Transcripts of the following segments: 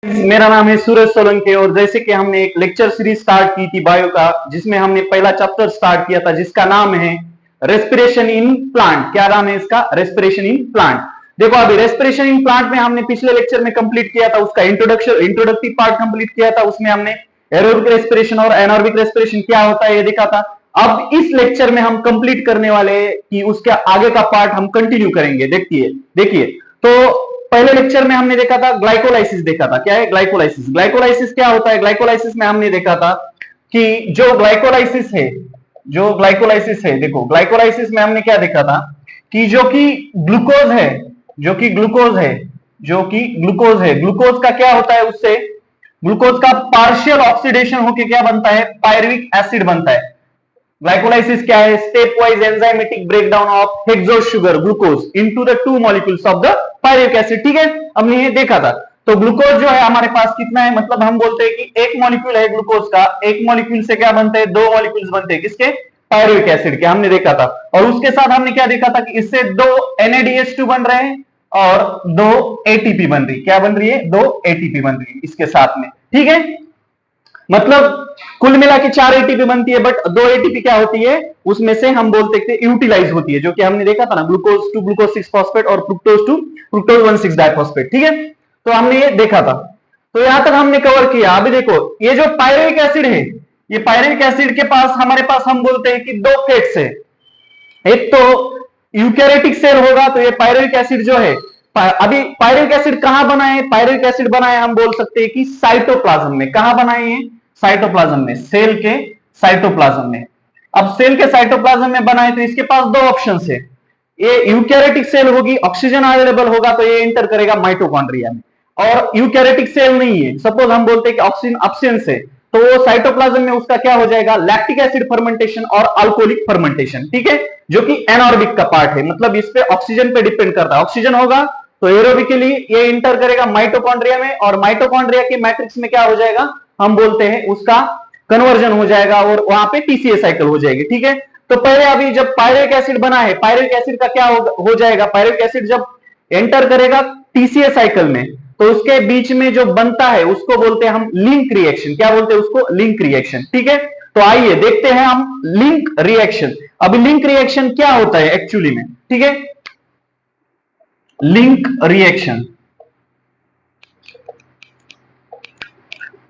मेरा नाम है सूरज सोलंकी और जैसे कि हमने एक लेक्चर सीरीज स्टार्ट की थी बायो का, जिसमें हमने पहला चैप्टर स्टार्ट किया था जिसका नाम है रेस्पिरेशन इन प्लांट। क्या नाम है इसका? Respiration in plant. देखो अभी रेस्पिरेशन इन प्लांट में हमने पिछले लेक्चर में कंप्लीट किया था, उसका इंट्रोडक्टिव पार्ट कंप्लीट किया था। उसमें हमने एरोबिक रेस्पिरेशन और एनारोबिक रेस्पिरेशन क्या होता है ये देखा था। अब इस लेक्चर में हम कंप्लीट करने वाले कि उसके आगे का पार्ट हम कंटिन्यू करेंगे। देखिए देखिए तो पहले लेक्चर में हमने देखा था ग्लाइकोलाइसिस देखा था। क्या है ग्लाइकोलाइसिस? ग्लाइकोलाइसिस क्या होता है? ग्लाइकोलाइसिस में हमने देखा था कि जो ग्लाइकोलाइसिस है, देखो ग्लाइकोलाइसिस में हमने क्या देखा था कि जो कि ग्लूकोज है, ग्लूकोज का क्या होता है, उससे ग्लूकोज का पार्शियल ऑक्सीडेशन होकर क्या बनता है? पायरुविक एसिड बनता है। ग्लाइकोलाइसिस क्या है? Step wise enzymatic breakdown of hexose sugar glucose into the two molecules of the pyruvic acid. ठीक है, हमने ये देखा था। तो ग्लूकोज जो है हमारे पास कितना है, मतलब हम बोलते हैं कि एक मॉलिक्यूल है ग्लूकोज का, एक मॉलिक्यूल से क्या बनते हैं? दो मॉलिक्यूल्स बनते हैं। किसके? पायरुविक एसिड के। हमने देखा था। और उसके साथ हमने क्या देखा था कि इससे दो NADH2 बन रहे हैं और दो ATP बन रही। क्या बन रही है? दो ATP बन रही है इसके साथ में। ठीक है, मतलब कुल मिला के 4 एटीपी बनती है, बट 2 एटीपी क्या होती है उसमें से, हम बोलते हैं यूटिलाइज होती है, जो कि हमने देखा था ना, ग्लूकोज टू ग्लूकोज 6 फॉस्फेट और फ्रुक्टोज टू फ्रुक्टोज 1,6 डाइफॉस्फेट। ठीक है, तो हमने ये देखा था। तो यहां तक हमने कवर किया। अभी देखो ये जो पायरुविक एसिड है, ये पायरुविक एसिड के पास हमारे पास हम बोलते हैं कि दो फेट्स है। एक तो यूकैरियोटिक सेल होगा, तो ये पायरुविक एसिड जो है, अभी पायरुविक एसिड कहां बना है? पायरुविक एसिड बना है हम बोल सकते हैं कि साइटोप्लाज्म में। कहां बनाए हैं? साइटोप्लाज्म में, सेल के साइटोप्लाज्म में। अब सेल के साइटोप्लाज्म में बनाए तो इसके पास दो ऑप्शन है। ये यूकैरियोटिक सेल होगी, ऑक्सीजन अवेलेबल होगा तो ये इंटर करेगा माइटोकॉन्ड्रिया में। और यूकैरियोटिक सेल नहीं है, सपोज हम बोलते हैं कि ऑक्सीजन एब्सेंस है, तो वो साइटोप्लाज्म में उसका क्या हो जाएगा? लैक्टिक एसिड फर्मेंटेशन और अल्कोहलिक फर्मेंटेशन। ठीक है, जो कि एनारोबिक का पार्ट है, मतलब इस पे ऑक्सीजन पे डिपेंड करता है। ऑक्सीजन होगा तो एरोबिकली ये इंटर करेगा माइटोकॉन्ड्रिया में, और माइटोकॉन्ड्रिया के मैट्रिक्स में क्या हो जाएगा? हम बोलते हैं उसका कन्वर्जन हो जाएगा और वहां पे TCA साइकिल हो जाएगी। ठीक है, तो पहले अभी जब पायरुविक एसिड बना है, पायरुविक एसिड का क्या हो जाएगा? पायरुविक एसिड जब एंटर करेगा TCA साइकिल में, तो उसके बीच में जो बनता है उसको बोलते हैं हम लिंक रिएक्शन। क्या बोलते हैं उसको? Link reaction. ठीक है, तो आइए देखते हैं हम लिंक रिएक्शन। अभी लिंक रिएक्शन क्या होता है एक्चुअली में? ठीक है, लिंक रिएक्शन,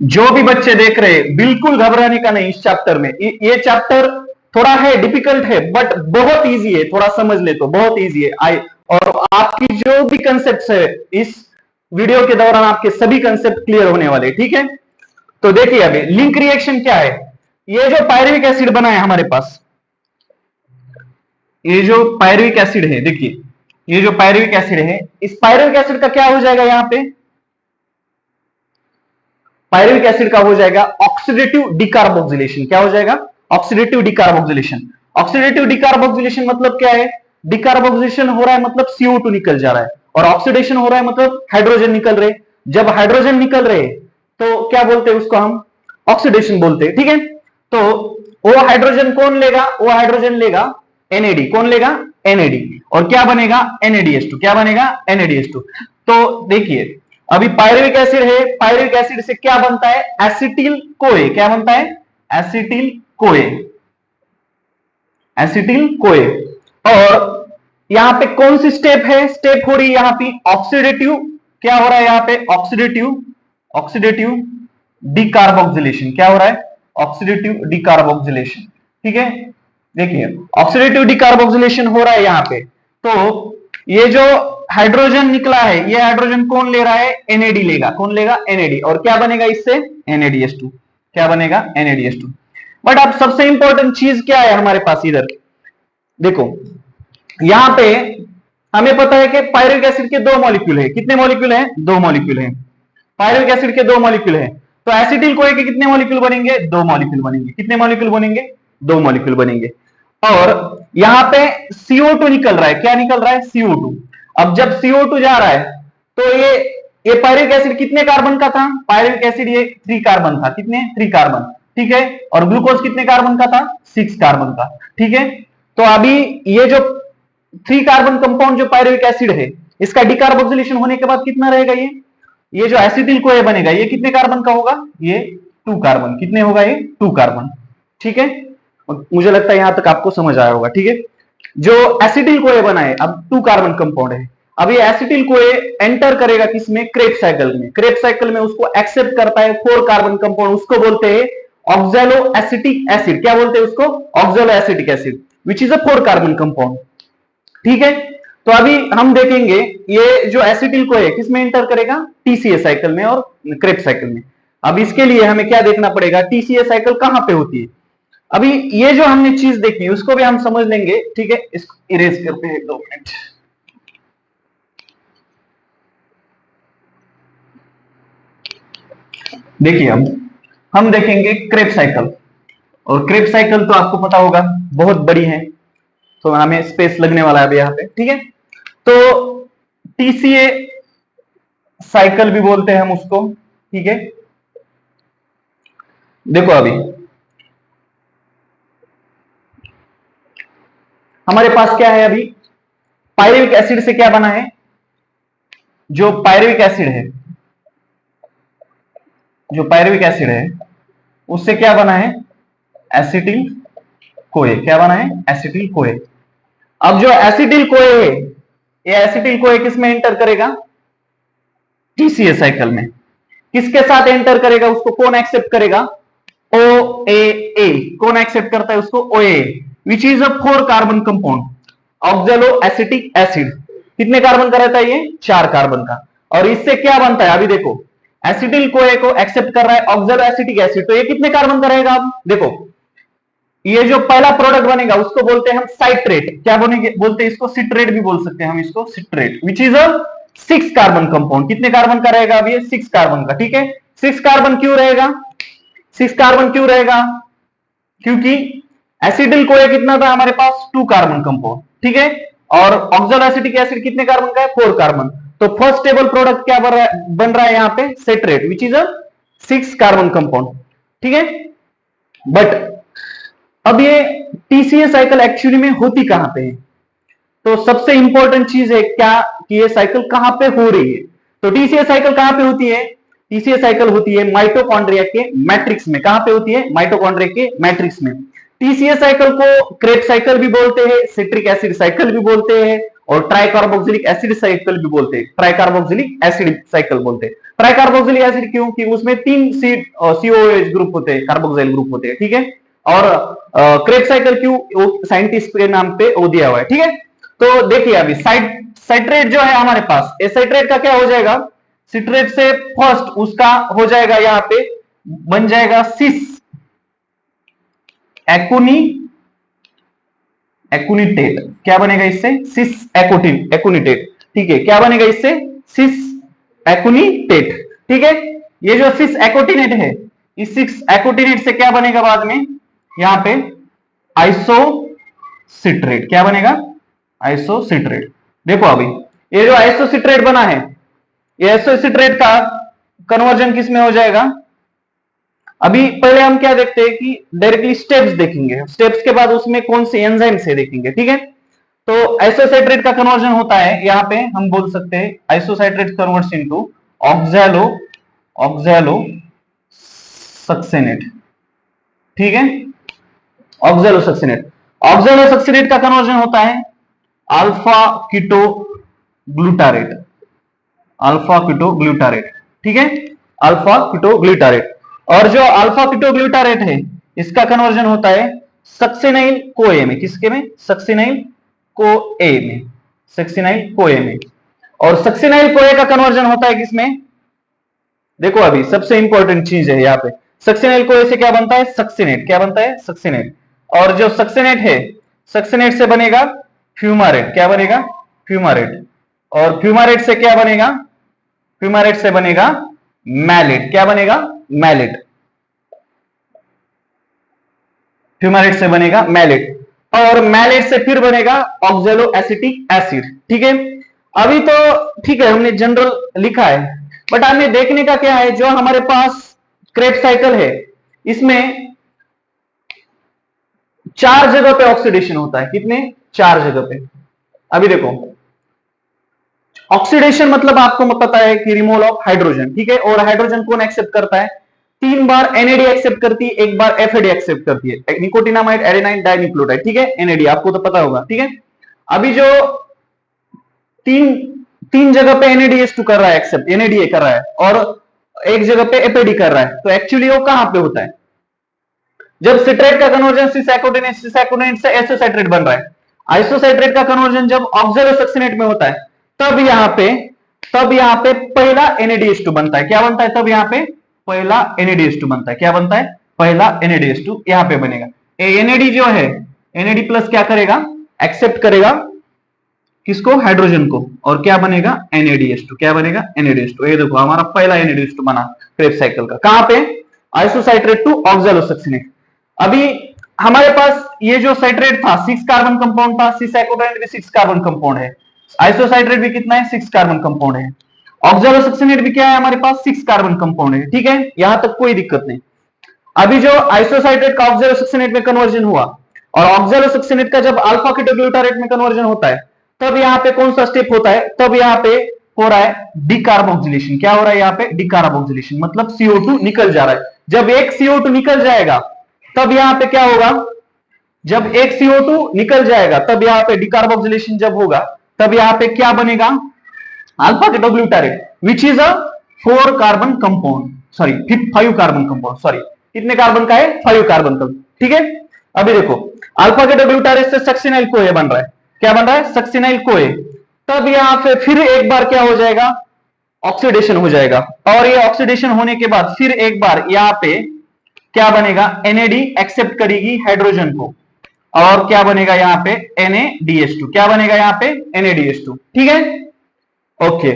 जो भी बच्चे देख रहे हैं बिल्कुल घबराने का नहीं इस चैप्टर में। ये चैप्टर थोड़ा है, डिफिकल्ट है, बट बहुत इजी है। थोड़ा समझ ले तो बहुत इजी है। और आपकी जो भी कंसेप्ट है इस वीडियो के दौरान, आपके सभी कंसेप्ट क्लियर होने वाले। ठीक है, तो देखिए अभी लिंक रिएक्शन क्या है। ये जो पायरुविक एसिड बना है हमारे पास, ये जो पायरुविक एसिड है, देखिए ये जो पायरुविक एसिड है, इस पायरुविक एसिड का क्या हो जाएगा? यहां पे पायरुविक एसिड का हो जाएगा ऑक्सीडेटिव डिकार्बोक्सिलेशन। क्या हो जाएगा? Oxidative decarboxylation. ऑक्सीडेटिव डिकार्बोक्सिलेशन मतलब क्या है? डिकार्बोक्सिलेशन हो रहा है मतलब CO2 निकल जा रहा है, और ऑक्सीडेशन हो रहा है मतलब हाइड्रोजन निकल रहे। जब हाइड्रोजन निकल रहे तो क्या बोलते हैं उसको? हम ऑक्सीडेशन बोलते हैं। ठीक है, तो वो हाइड्रोजन कौन लेगा? वो हाइड्रोजन लेगा NAD। कौन लेगा? NAD। और क्या बनेगा? NADH2। क्या बनेगा? NADH2। तो देखिए अभी पायरुविक एसिड है, पायरुविक एसिड से क्या बनता है? एसिटिल कोए। क्या बनता है? एसिटिल कोए, एसिटिल कोए। और यहां पे कौन सी स्टेप है? स्टेप हो रही है यहां पे ऑक्सीडेटिव, क्या हो रहा है यहां पे? Oxidative, oxidative decarboxylation. क्या हो रहा है? Oxidative decarboxylation. ठीक है, देखिए ऑक्सीडेटिव डिकार्बोक्सिलेशन हो रहा है यहां पे। तो ये जो हाइड्रोजन निकला है, ये हाइड्रोजन कौन ले रहा है? NAD लेगा। कौन लेगा? NAD। और क्या बनेगा इससे? NADH2। क्या बनेगा? NADH2। बट अब सबसे इंपॉर्टेंट चीज क्या है हमारे पास इधर? देखो यहां पे हमें पता है कि पायरुविक एसिड के दो मॉलिक्यूल है। कितने मॉलिक्यूल है? दो मॉलिक्यूल है। पायरुविक एसिड के दो मॉलिक्यूल है, तो एसिटिल कोए के कितने मॉलिक्यूल बनेंगे? दो मॉलिक्यूल बनेंगे। कितने मॉलिक्यूल बनेंगे? दो मॉलिक्यूल बनेंगे। और यहां पे CO2 निकल रहा है। क्या निकल रहा है? CO2। अब जब CO2 जा रहा है तो ये पायरुविक एसिड कितने कार्बन का था? पायरुविक एसिड ये 3 कार्बन था। कितने? 3 कार्बन। ठीक है, और ग्लूकोज कितने कार्बन का था? 6 कार्बन का। ठीक है, तो अभी ये जो 3 कार्बन कंपाउंड जो पायरुविक एसिड है, इसका डिकार्बोक्सिलेशन होने के बाद कितना रहेगा? ये ये जो एसिटिल कोए बनेगा ये कितने कार्बन का होगा, ये 2 कार्बन। कितने होगा ये 2 कार्बन। ठीक है, मुझे लगता है यहां तक आपको समझ आया होगा। ठीक है, जो एसिटिल कोए बना है अब 2 कार्बन कंपाउंड है। अब ये एसिटिल कोए एंटर करेगा किसमें, क्रेब्स साइकिल में। क्रेब्स साइकिल में उसको एक्सेप्ट करता है 4 कार्बन कंपाउंड, उसको बोलते हैं ऑक्सैलो एसिटिक एसिड। क्या बोलते हैं उसको, oxalo acetic acid, which is a 4 carbon compound. ठीक है, तो अभी हम देखेंगे ये जो एसिटिल कोए किसमें एंटर करेगा, टीसीए साइकिल में और क्रेब्स साइकिल में। अब इसके लिए हमें क्या देखना पड़ेगा, टीसीए साइकिल कहां पे होती है। अभी ये जो हमने चीज देखी उसको भी हम समझ लेंगे। ठीक है, इसको इरेज करते हैं 2 मिनट। देखिए अब हम देखेंगे क्रेब्स साइकिल, और क्रेब्स साइकिल तो आपको पता होगा बहुत बड़ी है, तो हमें स्पेस लगने वाला है अभी यहाँ पे। ठीक है, तो टीसीए साइकिल भी बोलते हैं हम उसको। ठीक है, देखो अभी हमारे पास क्या है, अभी पायरुविक एसिड से क्या बना है, जो पायरुविक एसिड है, जो पायरुविक एसिड है उससे क्या बना है, एसिटिल कोए। क्या बना है, एसिटिल कोए। अब जो एसिटिल कोए है, ये एसिटिल कोए किसमें एंटर करेगा, टीसीए साइकिल में। किसके साथ एंटर करेगा, उसको कौन एक्सेप्ट करेगा, ओ ए। कौन एक्सेप्ट करता है उसको, O A, which is a 4 carbon compound, oxaloacetic acid. कितने कार्बन का रहता है ये, 4 कार्बन का। और इससे क्या बनता है, अभी देखो एसिटिल कोए को एक्सेप्ट कर रहा है ऑक्सैलो एसिटिक एसिड, तो ये कितने कार्बन का रहेगा। अब देखो ये जो पहला प्रोडक्ट बनेगा उसको बोलते हैं हम साइट्रेट। क्या बनेंगे, बोलते हैं इसको सिट्रेट भी बोल सकते हैं हम इसको, citrate, which is a 6 carbon compound. कितने कार्बन का रहेगा अब ये, 6 कार्बन का। ठीक है, 6 कार्बन क्यों रहेगा, 6 कार्बन क्यों रहेगा, क्योंकि एसिडिल कोए कितना था हमारे पास, 2 कार्बन कंपाउंड। ठीक है, और ऑक्सैलो एसिटिक एसिड कितने कार्बन का है, 4 कार्बन। तो फर्स्ट टेबल प्रोडक्ट क्या बन रहा है यहाँ पे, citrate, which is a 6 carbon compound. ठीक है, बट अब ये टीसीए साइकिल एक्चुअली में होती कहां पे है, तो सबसे इंपॉर्टेंट चीज है क्या, कि ये साइकिल कहां पे हो रही है। तो टीसीए साइकिल कहां पे होती है, टीसीए साइकिल होती है माइटोकॉन्ड्रिया के मैट्रिक्स में। कहां पे होती है, माइटोकॉन्ड्रिया के मैट्रिक्स में। टीसीए साइकिल को क्रेब्स साइकिल भी बोलते हैं, सिट्रिक एसिड साइकिल भी बोलते हैं, और ट्राइकार्बोक्सिलिक एसिड साइकिल भी बोलते हैं, ट्राइकार्बोक्सिलिक एसिड साइकिल बोलते हैं। ट्राइकार्बोक्सिलिक एसिड क्यों, कि उसमें 3 सीओएच ग्रुप होते हैं, कार्बोक्सिल ग्रुप होते हैं। ठीक है, और क्रेब्स साइकिल क्यों, साइंटिस्ट के नाम पे वो दिया हुआ है। ठीक है, तो देखिए अभी साइट्रेट जो है हमारे पास, ए साइट्रेट का क्या हो जाएगा, सिट्रेट से फर्स्ट उसका हो जाएगा यहाँ पे, बन जाएगा सिस एकुनी एकुनिटेट। क्या बनेगा इससे, सिस एकुनिटेट। ठीक है, क्या बनेगा इससे, सिस एकुनिटेट। ठीक है, ये जो सिस एकोटिनेट है, इस सिस एकोटिनेट से क्या बनेगा बाद में, यहां पे आइसोसिट्रेट। क्या बनेगा, आइसोसिट्रेट। देखो अभी ये जो आइसोसिट्रेट बना है, ये आइसोसिट्रेट का कन्वर्जन किस में हो जाएगा। अभी पहले हम क्या देखते हैं कि डायरेक्टली स्टेप्स देखेंगे, स्टेप्स के बाद उसमें कौन से एंजाइम से देखेंगे। ठीक है, तो आइसोसाइट्रेट का कन्वर्जन होता है, यहाँ पे हम बोल सकते हैं isocitrate converts into oxalo oxalosuccinate. ठीक है, ऑक्सैलो सक्सेनेट। ऑक्सैलो सक्सेनेट का कन्वर्जन होता है alpha keto glutarate, alpha keto glutarate. ठीक है, अल्फा कीटो ग्लूटारेट। और जो अल्फा कीटो ग्लूटारेट है इसका कन्वर्जन होता है सक्सिनाइल कोए में। किसके में, सक्सिनाइल कोए में, सक्सिनाइल कोए में। और सक्सिनाइल कोए का कन्वर्जन होता है किसमें, देखो अभी सबसे इंपॉर्टेंट चीज है यहाँ पे, सक्सिनाइल कोए से क्या बनता है, सक्सिनेट। क्या बनता है, सक्सिनेट। और जो सक्सिनेट है, सक्सिनेट से बनेगा फ्यूमारेट। क्या बनेगा, फ्यूमारेट। और फ्यूमारेट से क्या बनेगा, फ्यूमारेट से बनेगा मैलेट। क्या बनेगा, मैलेट। फ्यूमारेट से बनेगा मैलेट, और मैलेट से फिर बनेगा ऑक्सैलो एसिटिक एसिड। ठीक है, अभी तो ठीक है हमने जनरल लिखा है, बट हमें देखने का क्या है, जो हमारे पास क्रेब्स साइकिल है इसमें 4 जगह पे ऑक्सीडेशन होता है। कितने, 4 जगह पे। अभी देखो ऑक्सीडेशन मतलब आपको पता है कि रिमूवल ऑफ हाइड्रोजन, ठीक है। और हाइड्रोजन कौन एक्सेप्ट करता है? 3 बार एनएडी एक्सेप्ट करती है, 1 बार एफएडी एक्सेप्ट करती है, निकोटिनामाइड, एडेनाइन, डाइन्यूक्लियोटाइड, ठीक है। एनएडी आपको तो पता होगा, ठीक है। अभी जो तीन तीन जगह पे एनएडीएस2 कर रहा है एक्सेप्ट, एनएडीए कर रहा है, और एक जगह पे एफएडी कर रहा है, तो एक्चुअली वो कहां पे होता है? जब सिट्रेट का कन्वर्जन सिसैकोडेनेट से एसोसाइट्रेट बन रहा है, आइसोसाइट्रेट का कन्वर्जन जब ऑक्सैलोसक्सिनेट में होता है, तब यहां पे पहला NADH2 बनता है। क्या बनता है? तब यहां पे पहला NADH2 बनता है। क्या बनता है? पहला NADH2 यहां पे बनेगा। NAD जो है, NAD प्लस क्या करेगा? एक्सेप्ट करेगा किसको? हाइड्रोजन को, और क्या बनेगा? NADH2। क्या बनेगा? NADH2। ये देखो हमारा पहला NADH2 बना क्रेब्स साइकिल का। कहां पे? आइसोसाइट्रेट टू ऑक्सैलोसक्सिनेट। अभी हमारे पास ये जो साइट्रेट था 6 कार्बन कंपाउंड था, सिसैकोडेनेट भी 6 कार्बन कंपाउंड है, आइसोसाइट्रेट भी कितना है? 6 कार्बन कंपाउंड है, ऑक्सैलोसक्सिनेट भी क्या है हमारे पास? 6 कार्बन कंपाउंड है, ठीक है। यहां तक कोई दिक्कत नहीं। अभी जो आइसोसाइट्रेट का ऑक्सैलोसक्सिनेट में कन्वर्जन हुआ, और ऑक्सैलोसक्सिनेट का जब अल्फा कीटोग्लूटारेट में कन्वर्जन होता है, तब यहां पे कौन सा स्टेप होता है? तब यहां पे हो रहा है डिकार्बोक्सिलेशन। क्या हो रहा है यहां पे? डिकार्बोक्सिलेशन, मतलब CO2 निकल जा रहा है। जब एक CO2 निकल जाएगा, तब यहां पे क्या होगा? जब एक CO2 निकल जाएगा, तब यहां पे डिकार्बोक्सिलेशन जब होगा, तब यहां पे क्या बनेगा? Alpha ketoglutarate, which is a 4 carbon compound, sorry 5 carbon compound, sorry कितने कार्बन का है? 5 कार्बन का, ठीक है। अभी देखो अल्फा कीटोग्लूटारेट से सक्सिनाइल कोए बन रहा है। क्या बन रहा है? सक्सिनाइल कोए। तब यहां पे फिर एक बार क्या हो जाएगा? ऑक्सीडेशन हो जाएगा, और ये ऑक्सीडेशन होने के बाद फिर एक बार यहां पे क्या बनेगा? NAD एक्सेप्ट करेगी हाइड्रोजन को, और क्या बनेगा यहां पे? NADH2। क्या बनेगा यहां पे? NADH2, ठीक है। ओके,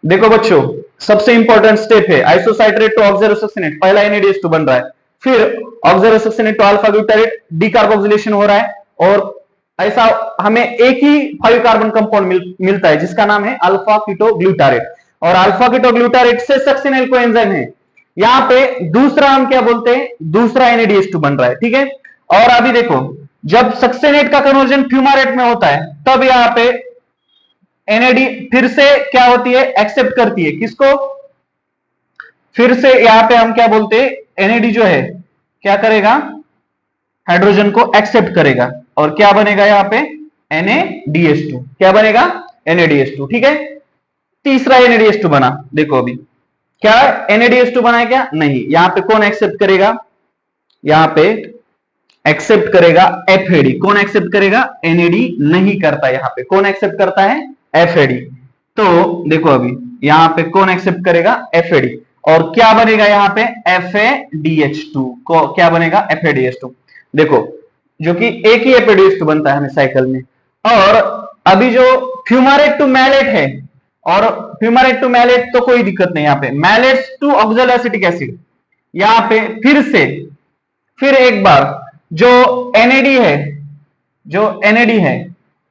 देखो बच्चों, सबसे इंपॉर्टेंट स्टेप है आइसोसाइट्रेट टू ऑक्सैलोसक्सिनेट, पहला NADH2 बन रहा है, फिर ऑक्सैलोसक्सिनेट टू अल्फा ग्लूटारेट डिकार्बोक्सिलेशन हो रहा है, और ऐसा हमें एक ही 5 कार्बन कंपाउंड मिलता है जिसका नाम है अल्फा कीटोग्लूटारेट, और अल्फा कीटोग्लूटारेट से सक्सिनाइल कोएंजाइम है। यहां पे दूसरा हम क्या बोलते हैं? दूसरा NADH2 बन रहा है, ठीक है। और अभी देखो जब सक्सिनेट का कन्वर्जन फ्यूमारेट में होता है, तब यहां पे NAD फिर से क्या होती है? एक्सेप्ट करती है किसको? फिर से यहां पे हम क्या बोलते हैं? NAD जो है क्या करेगा? हाइड्रोजन को एक्सेप्ट करेगा, और क्या बनेगा यहां पे? NADH2। क्या बनेगा? NADH2, ठीक है। तीसरा NADH2 बना, देखो अभी क्या NADH2 बना है क्या? नहीं। यहां पे कौन एक्सेप्ट करेगा? यहां पे एक्सेप्ट करेगा FAD। कौन एक्सेप्ट करेगा? NAD नहीं करता। यहां पे कौन एक्सेप्ट करता है? FAD। तो देखो अभी यहां पे कौन एक्सेप्ट करेगा? FAD, और क्या बनेगा यहां पे? FADH2 को, क्या बनेगा? FADH2। देखो जो कि एक ही FADH2 बनता है हमें साइकिल में। और अभी जो फ्यूमारेट टू मैलेट है, और फ्यूमारेट टू मैलेट तो कोई दिक्कत नहीं, यहां पे मैलेट्स टू ऑक्सैलोएसिटिक एसिड, यहां पे फिर एक बार जो NAD है, जो NAD है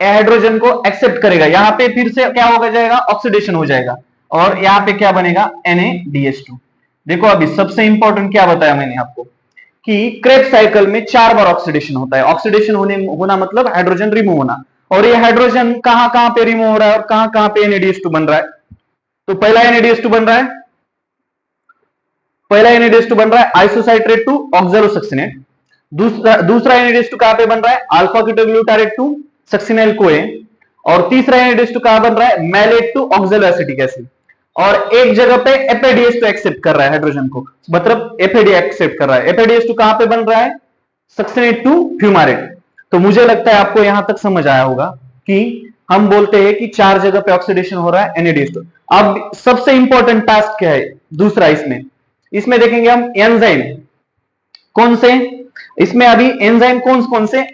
हाइड्रोजन को एक्सेप्ट करेगा, यहां पे फिर से क्या हो जाएगा? ऑक्सीडेशन हो जाएगा, और यहां पे क्या बनेगा? NADH2। देखो अभी सबसे इंपॉर्टेंट क्या बताया मैंने आपको कि क्रेब्स साइकिल में 4 बार ऑक्सीडेशन होता है। ऑक्सीडेशन होना मतलब हाइड्रोजन रिमूव होना, और ये हाइड्रोजन कहां कहां पे रिमूव हो रहा है और कहां कहां पे NADH2 बन रहा है? तो पहला NADH2 बन रहा है, पहला NADH2 बन रहा है आइसोसाइट्रेट टू ऑक्सैलोसक्सिनेट। दूसरा NADH2 कहां पे बन रहा है? अल्फा कीटोग्लूटारेट टू सक्सिनाइल कोए। और तीसरा NADH2 कहां बन रहा है? Malate to oxaloacetic acid. और एक जगह पे FADH2 एक्सेप्ट कर रहा है हाइड्रोजन को, मतलब FAD एक्सेप्ट कर रहा है। FADH2 कहां पे बन रहा है? Succinate to fumarate. तो मुझे लगता है आपको यहां तक समझ आया होगा कि हम बोलते हैं कि 4 जगह पे ऑक्सीडेशन हो रहा है NADH2। अब सबसे इंपॉर्टेंट टास्क क्या है दूसरा? इसमें देखेंगे हम एंजाइम कौन से, इसमें अभी एंजाइम कौन कौन से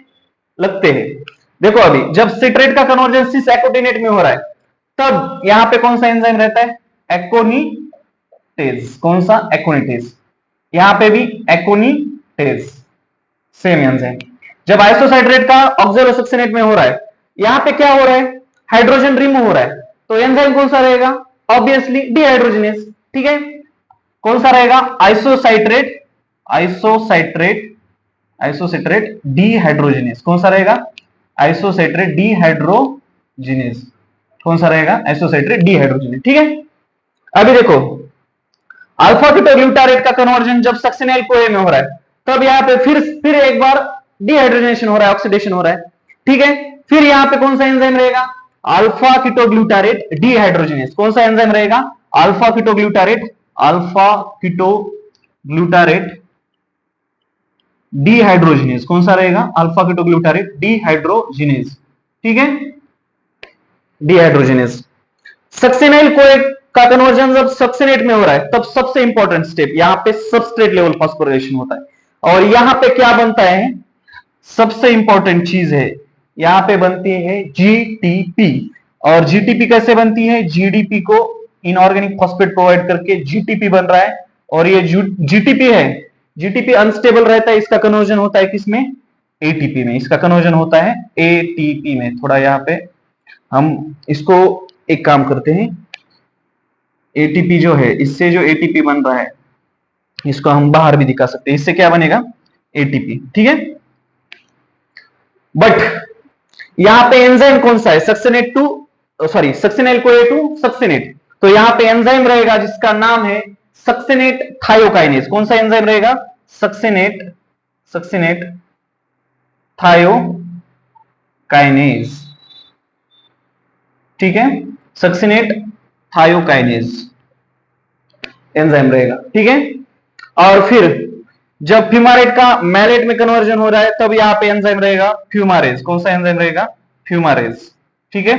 लगते हैं। देखो अभी जब सिट्रेट का कन्वर्जन सिस एकोटिनेट में हो रहा है, तब यहां पे कौन सा एंजाइम रहता है? एकोनिटेज। कौन सा? एकोनिटेज। यहां पे भी एकोनिटेज, सेम एंजाइम। जब आइसोसाइट्रेट का ऑक्सैलोसक्सिनेट में हो रहा है, यहां पे क्या हो रहा है? हाइड्रोजन रिमूव हो रहा है, तो एंजाइम कौन सा रहेगा? ऑब्वियसली डिहाइड्रोजिनेज, ठीक है। कौन सा रहेगा? आइसोसाइट्रेट, आइसोसाइट्रेट, आइसोसाइट्रेट डिहाइड्रोजिनेज। कौन सा रहेगा? आइसोसाइट्रेट डिहाइड्रोजिनेज, जीनेज। कौन सा रहेगा? Associated dehydrogenase. ठीक है, अभी देखो अल्फा कीटोग्लूटारेट का कन्वर्जन जब सक्सिनेल कोए में हो रहा है, तब यहाँ पे फिर एक बार डिहाइड्रोजनेशन हो रहा है, ऑक्सीडेशन हो रहा है। ठीक है, फिर यहाँ पे कौन सा एंजाइम रहेगा? Alpha ketoglutarate dehydrogenase. कौन सा एंजाइम रहेगा? Alpha ketoglutarate, alpha ketoglutarate dehydrogenase. कौन सा रहेगा? Alpha ketoglutarate dehydrogenase. ठीक है, डिहाइड्रोजनेज। सक्सिनेल कोए का कन्वर्जन जब सक्सिनेट में हो रहा है, तब सबसे इंपॉर्टेंट स्टेप यहां पे सबस्ट्रेट लेवल फॉस्फोराइलेशन होता है। और यहां पे क्या बनता है? सबसे इंपॉर्टेंट चीज है, यहां पे बनती है जीटीपी। और जीटीपी कैसे बनती है? जीडीपी को इनऑर्गेनिक फॉस्फेट प्रोवाइड करके जीटीपी बन रहा है। और ये जीटीपी है, जीटीपी अनस्टेबल रहता है, इसका कन्वर्जन होता है किसमें? एटीपी में। इसका कन्वर्जन होता है एटीपी में। थोड़ा यहां पे हम इसको एक काम करते हैं, एटीपी जो है, इससे जो एटीपी बन रहा है इसको हम बाहर भी दिखा सकते हैं। इससे क्या बनेगा? एटीपी। ठीक है, बट यहां पे एंजाइम कौन सा है? सक्सिनेट टू, सॉरी सक्सिनेल कोए टू सक्सिनेट। तो यहां पे एंजाइम रहेगा जिसका नाम है सक्सिनेट थायोकाइनेज। कौन सा एंजाइम रहेगा? Succinate thiokinase. ठीक है, सक्सिनेट थायोकाइनेज एंजाइम रहेगा। ठीक है, और फिर जब फ्यूमारेट का मैलेट में कन्वर्जन हो रहा है, तब यहां पे एंजाइम रहेगा फ्यूमारेज। कौन सा एंजाइम रहेगा? फ्यूमारेज। ठीक है,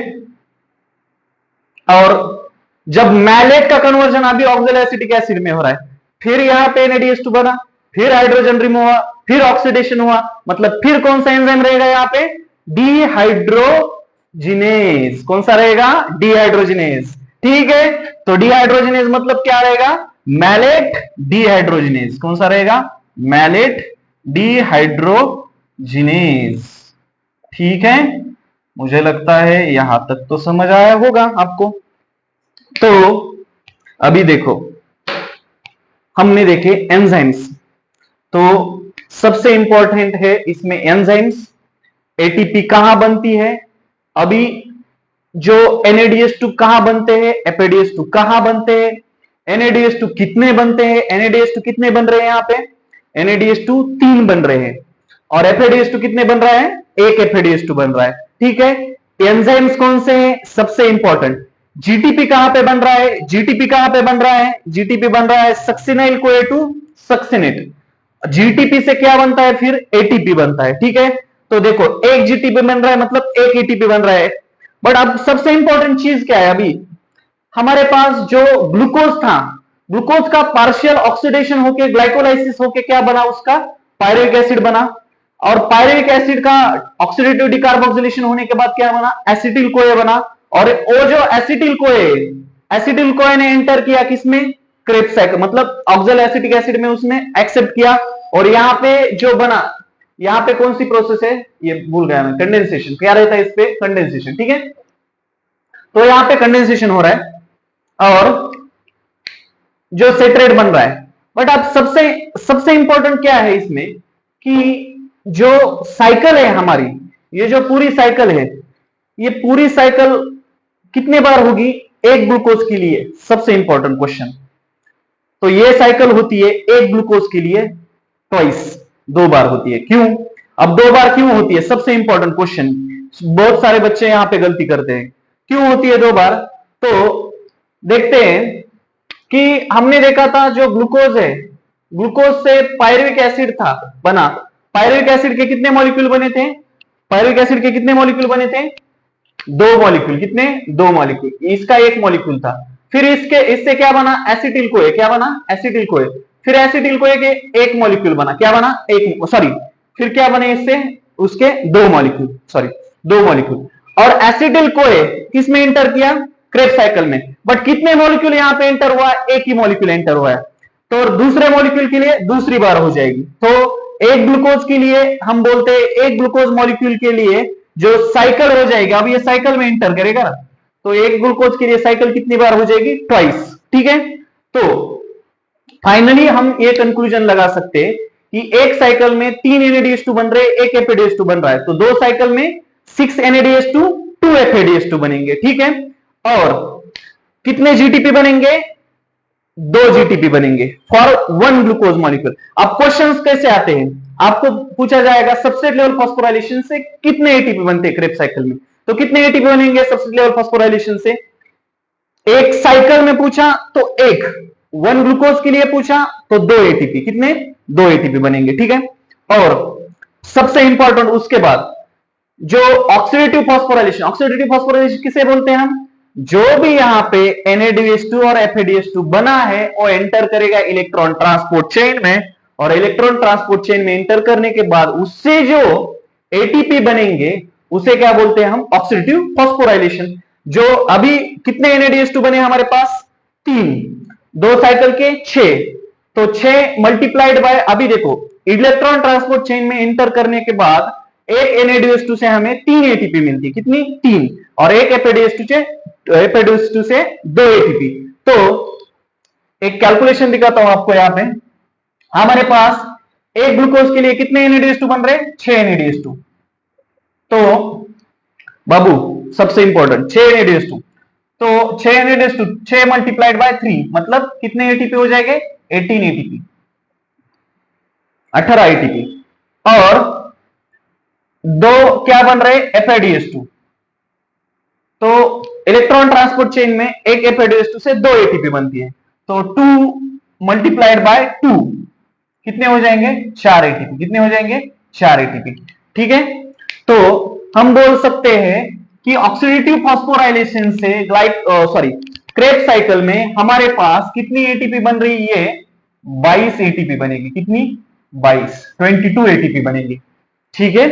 और जब मैलेट का कन्वर्जन अभी ऑक्सैलोएसिटिक एसिड में हो रहा है, फिर यहां पे NADH2 बना, फिर हाइड्रोजन रिमूव हुआ, फिर ऑक्सीडेशन हुआ, मतलब फिर कौन सा एंजाइम रहेगा यहां पे? डिहाइड्रोजिनेज। कौन सा रहेगा? डिहाइड्रोजिनेज। ठीक है, तो डिहाइड्रोजिनेज मतलब क्या रहेगा? Malate dehydrogenase. कौन सा रहेगा? Malate dehydrogenase. ठीक है, मुझे लगता है यहां तक तो समझ आया होगा आपको। तो अभी देखो, हमने देखे एंजाइम्स, तो सबसे इंपॉर्टेंट है इसमें एंजाइम्स। एटीपी कहां बनती है? अभी जो NADH2 कहां बनते हैं, FADH2 कहां बनते हैं, NADH2 कितने बनते हैं? NADH2 कितने बन रहे हैं यहां पे? NADH2 3 बन रहे हैं। और FADH2 कितने बन रहा है? एक FADH2 बन रहा है। ठीक है, एंजाइम्स कौन से हैं? सबसे इंपॉर्टेंट जीटीपी कहां पे बन रहा है? जीटीपी कहां पे बन रहा है? जीटीपी बन रहा है सक्सिनाइल कोए टू सक्सिनेट। जीटीपी से क्या बनता है? फिर एटीपी बनता है। ठीक है, तो देखो एक जीटीपी बन रहा है मतलब एक एटीपी बन रहा है। बट अब सबसे इंपॉर्टेंट चीज क्या है? अभी हमारे पास जो ग्लूकोज था, ग्लूकोज का पार्शियल ऑक्सीडेशन होके ग्लाइकोलाइसिस होके क्या बना? उसका पायरुविक एसिड बना। और पायरुविक एसिड का ऑक्सीडेटिव डिकार्बोक्सिलेशन होने के बाद क्या बना? एसिटिल कोए बना। और वो जो एसिटिल कोए ने एंटर किया किसमें? क्रेब्स साइकिल, मतलब ऑक्सैलोएसिटिक एसिड में उसने एक्सेप्ट किया। और यहां पे जो बना, यहां पे कौन सी प्रोसेस है? ये भूल गया मैं, कंडेंसेशन। क्या रहता है इस पे? कंडेंसेशन। ठीक है, तो यहां पे कंडेंसेशन हो रहा है और जो सेट्रेट बन रहा है। बट अब सबसे इंपॉर्टेंट क्या है इसमें कि जो साइकिल है हमारी, ये जो पूरी साइकिल है, ये पूरी साइकिल कितने बार होगी एक ग्लूकोज के लिए? सबसे इंपॉर्टेंट क्वेश्चन। तो ये साइकिल होती है एक ग्लूकोज के लिए ट्वाइस, 2 बार होती है। क्यों? अब 2 बार क्यों होती है? सबसे इंपॉर्टेंट क्वेश्चन। बहुत सारे बच्चे यहां पे गलती करते हैं। क्यों होती है 2 बार? तो देखते हैं कि हमने देखा था जो ग्लूकोज है, ग्लूकोज से पायरुविक एसिड था बना। पायरुविक एसिड के कितने मॉलिक्यूल बने थे? पायरुविक एसिड के कितने मॉलिक्यूल बने थे? 2 मॉलिक्यूल। कितने? 2 मॉलिक्यूल। इसका 1 मॉलिक्यूल था। फिर इससे क्या बना? एसिटिल कोए। क्या बना? एसिटिल कोए। फिर एसिटिल कोए के 1 मॉलिक्यूल बना। क्या बना? एक, सॉरी, फिर क्या बने इससे? उसके 2 मॉलिक्यूल, सॉरी 2 मॉलिक्यूल। और एसिटिल कोए किस में इंटर किया? क्रेब्स साइकिल में। बट कितने मॉलिक्यूल यहां पे एंटर हुआ? एक ही मॉलिक्यूल एंटर हुआ है। तो दूसरे मॉलिक्यूल के लिए दूसरी बार हो जाएगी। तो एक ग्लूकोज के लिए हम बोलते हैं, एक ग्लूकोज मॉलिक्यूल के लिए जो साइकिल हो जाएगा, अब ये साइकिल में इंटर करेगा, तो एक ग्लूकोज के लिए साइकिल कितनी बार हो जाएगी? ट्वाइस। ठीक है, तो फाइनली हम ये कंक्लूजन लगा सकते हैं कि एक साइकिल में 3 NADH2 बन रहे, एक FADH2 बन रहा है। तो 2 साइकिल में 6 NADH2 2 FADH2 बनेंगे, ठीक है। और कितने जीटीपी बनेंगे? 2 जीटीपी बनेंगे फॉर 1 ग्लूकोज मॉलिक्यूल। अब क्वेश्चंस कैसे आते हैं? आपको पूछा जाएगा सबस्ट्रेट लेवल फॉस्फोराइलेशन से कितने एटीपी बनते हैं क्रेब साइकिल में, तो कितने एटीपी बनेंगे सबस्ट्रेट लेवल फॉस्फोराइलेशन से? एक साइकिल में पूछा तो 1 ग्लूकोज के लिए पूछा तो 2 एटीपी, कितने? 2 एटीपी बनेंगे, ठीक है। और सबसे इंपॉर्टेंट उसके बाद जो ऑक्सीडेटिव फॉस्फोराइलेशन किसे बोलते हैं हम? जो भी यहां पे NADH2 और FADH2 बना है वो एंटर करेगा इलेक्ट्रॉन ट्रांसपोर्ट चेन में, और इलेक्ट्रॉन ट्रांसपोर्ट चेन में एंटर करने के बाद उससे जो एटीपी बनेंगे उसे क्या बोलते हैं हम? Oxidative phosphorylation. जो अभी कितने NADH2 बने हमारे पास? 3, 2 साइकिल के 6, तो 6 मल्टीप्लाइड बाय, अभी देखो इलेक्ट्रॉन ट्रांसपोर्ट चेन में एंटर करने के बाद एक NADH2 से हमें 3 एटीपी मिलती है, कितनी? 3, और एक FADH2 से 2 एटीपी। तो एक कैलकुलेशन दिखाता हूं आपको यहां पे। हमारे पास एक ग्लूकोज के लिए कितने NADH2 बन रहे? 6 NADH2। तो बाबू सबसे इंपॉर्टेंट 6 NADH2, तो 6 NADH2 6 मल्टीप्लाइड बाय 3 मतलब कितने एटीपी हो जाएंगे? 18 एटीपी, 18 एटीपी। और 2 क्या बन रहे? FADH2। तो इलेक्ट्रॉन ट्रांसपोर्ट चेन में एक FADH2 से 2 एटीपी बनती है, तो 2 मल्टीप्लाइड बाय 2 कितने हो जाएंगे? 4 एटीपी। कितने हो जाएंगे? 4 एटीपी, ठीक है। तो हम बोल सकते हैं कि ऑक्सीडेटिव फॉस्फोराइलेशन से क्रेब साइकिल में हमारे पास कितनी एटीपी बन रही है? 22 एटीपी बनेगी। कितनी? 22 एटीपी बनेगी, ठीक है।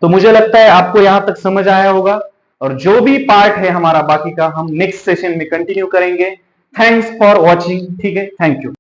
तो मुझे लगता है आपको यहां तक समझ आया होगा, और जो भी पार्ट है हमारा बाकी का हम नेक्स्ट सेशन में कंटिन्यू करेंगे। थैंक्स फॉर वॉचिंग, ठीक है, थैंक यू।